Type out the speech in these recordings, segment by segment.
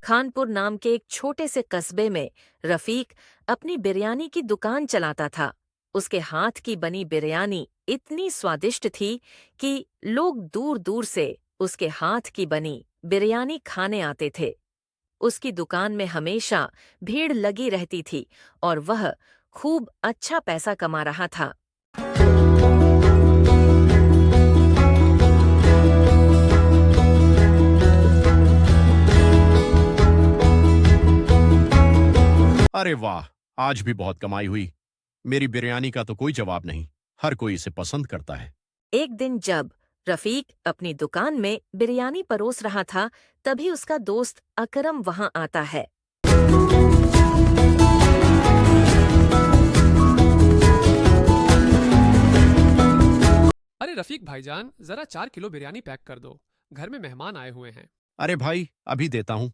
खानपुर नाम के एक छोटे से कस्बे में रफीक अपनी बिरयानी की दुकान चलाता था। उसके हाथ की बनी बिरयानी इतनी स्वादिष्ट थी कि लोग दूर दूर से उसके हाथ की बनी बिरयानी खाने आते थे। उसकी दुकान में हमेशा भीड़ लगी रहती थी और वह खूब अच्छा पैसा कमा रहा था। अरे वाह, आज भी बहुत कमाई हुई। मेरी बिरयानी का तो कोई जवाब नहीं। हर कोई इसे पसंद करता है। एक दिन जब रफीक अपनी दुकान में बिरयानी परोस रहा था, तभी उसका दोस्त अकरम वहां आता है। अरे रफीक भाईजान, जरा 4 किलो बिरयानी पैक कर दो। घर में मेहमान आए हुए हैं। अरे भाई, अभी देता हूँ।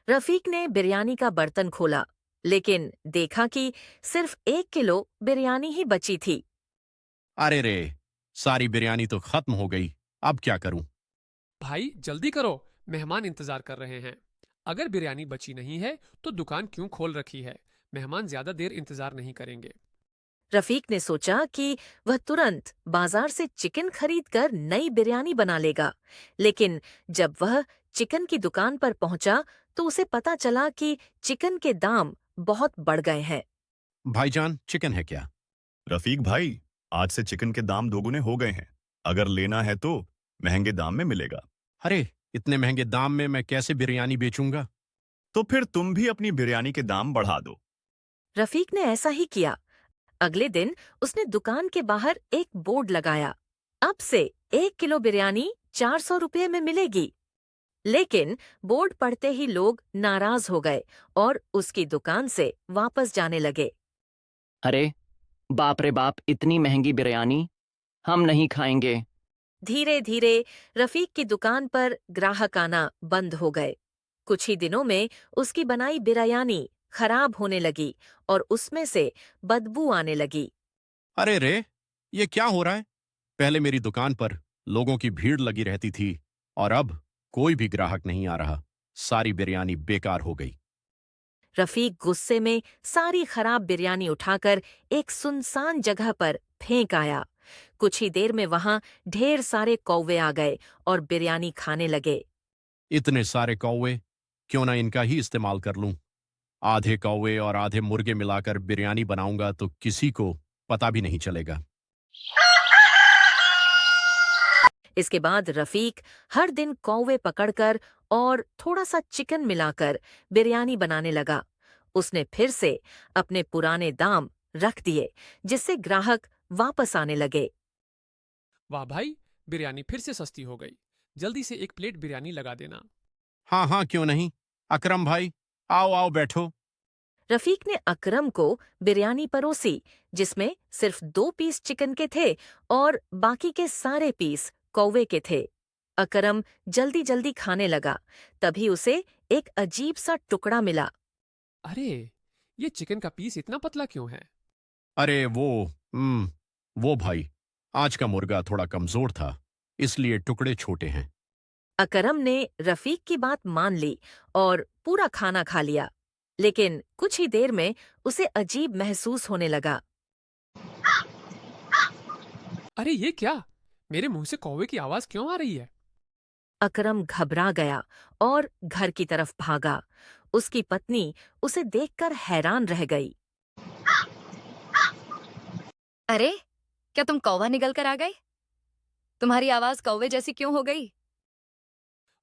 रफीक ने बिरयानी का बर्तन खोला, लेकिन देखा कि सिर्फ 1 किलो बिरयानी ही बची थी। अरे रे, सारी बिरयानी तो खत्म हो गई। अब क्या करूं? भाई जल्दी करो, मेहमान इंतजार कर रहे हैं। अगर बिरयानी बची नहीं है तो दुकान क्यों खोल रखी है? मेहमान ज्यादा देर इंतजार नहीं करेंगे। रफीक ने सोचा कि वह तुरंत बाजार से चिकन खरीदकर नई बिरयानी बना लेगा, लेकिन जब वह चिकन की दुकान पर पहुंचा तो उसे पता चला कि चिकन के दाम बहुत बढ़ गए हैं। भाईजान, चिकन है क्या? रफीक भाई, आज से चिकन के दाम दोगुने हो गए हैं। अगर लेना है तो महंगे दाम में मिलेगा। अरे, इतने महंगे दाम में मैं कैसे बिरयानी बेचूंगा? तो फिर तुम भी अपनी बिरयानी के दाम बढ़ा दो। रफीक ने ऐसा ही किया। अगले दिन उसने दुकान के बाहर एक बोर्ड लगाया, अब से 1 किलो बिरयानी 400 रुपये में मिलेगी। लेकिन बोर्ड पढ़ते ही लोग नाराज हो गए और उसकी दुकान से वापस जाने लगे। अरे बाप रे बाप, इतनी महंगी बिरयानी हम नहीं खाएंगे। धीरे धीरे रफीक की दुकान पर ग्राहक आना बंद हो गए। कुछ ही दिनों में उसकी बनाई बिरयानी खराब होने लगी और उसमें से बदबू आने लगी। अरे रे, ये क्या हो रहा है? पहले मेरी दुकान पर लोगों की भीड़ लगी रहती थी और अब कोई भी ग्राहक नहीं आ रहा। सारी बिरयानी बेकार हो गई। रफीक गुस्से में सारी खराब बिरयानी उठाकर एक सुनसान जगह पर फेंक आया। कुछ ही देर में वहां ढेर सारे कौवे आ गए और बिरयानी खाने लगे। इतने सारे कौवे, क्यों ना इनका ही इस्तेमाल कर लूं। आधे कौवे और आधे मुर्गे मिलाकर बिरयानी बनाऊंगा तो किसी को पता भी नहीं चलेगा। इसके बाद रफीक हर दिन कौवे पकड़कर और थोड़ा सा चिकन मिलाकर बिरयानी बनाने लगा। उसने फिर से अपने पुराने दाम रख दिए, जिससे ग्राहक वापस आने लगे। वाह भाई, बिरयानी फिर से सस्ती हो गई। जल्दी से 1 प्लेट बिरयानी लगा देना। हाँ हाँ, क्यों नहीं। अकरम भाई, आओ आओ बैठो। रफीक ने अकरम को बिरयानी परोसी, जिसमें सिर्फ 2 पीस चिकन के थे और बाकी के सारे पीस कौवे के थे। अकरम जल्दी जल्दी खाने लगा, तभी उसे एक अजीब सा टुकड़ा मिला। अरे, ये चिकन का पीस इतना पतला क्यों है? अरे वो भाई, आज का मुर्गा थोड़ा कमजोर था, इसलिए टुकड़े छोटे हैं। अकरम ने रफीक की बात मान ली और पूरा खाना खा लिया, लेकिन कुछ ही देर में उसे अजीब महसूस होने लगा। अरे ये क्या? मेरे मुंह से कौवे की आवाज क्यों आ रही है? अकरम घबरा गया और घर की तरफ भागा। उसकी पत्नी उसे देखकर हैरान रह गई। अरे, क्या तुम कौवा निकल कर आ गए? तुम्हारी आवाज कौवे जैसी क्यों हो गई?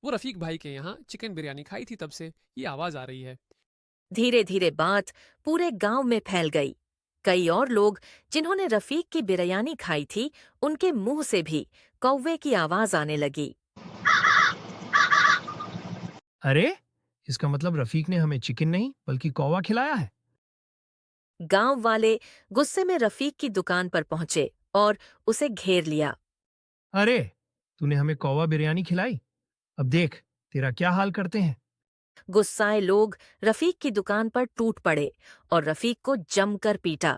वो रफीक भाई के यहाँ चिकन बिरयानी खाई थी, तब से ये आवाज आ रही है। धीरे धीरे बात पूरे गांव में फैल गई। कई और लोग जिन्होंने रफीक की बिरयानी खाई थी, उनके मुंह से भी कौवे की आवाज आने लगी। अरे, इसका मतलब रफीक ने हमें चिकन नहीं बल्कि कौवा खिलाया है। गांव वाले गुस्से में रफीक की दुकान पर पहुंचे और उसे घेर लिया। अरे, तूने हमें कौवा बिरयानी खिलाई, अब देख तेरा क्या हाल करते हैं। गुस्साए लोग रफीक की दुकान पर टूट पड़े और रफीक को जमकर पीटा।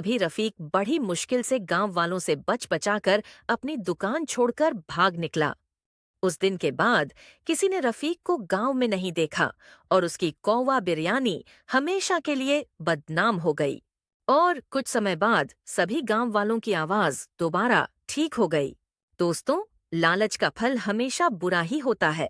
तभी रफीक बड़ी मुश्किल से गांव वालों से बच बचाकर अपनी दुकान छोड़कर भाग निकला। उस दिन के बाद किसी ने रफीक को गांव में नहीं देखा और उसकी कौवा बिरयानी हमेशा के लिए बदनाम हो गई। और कुछ समय बाद सभी गांव वालों की आवाज दोबारा ठीक हो गई। दोस्तों, लालच का फल हमेशा बुरा ही होता है।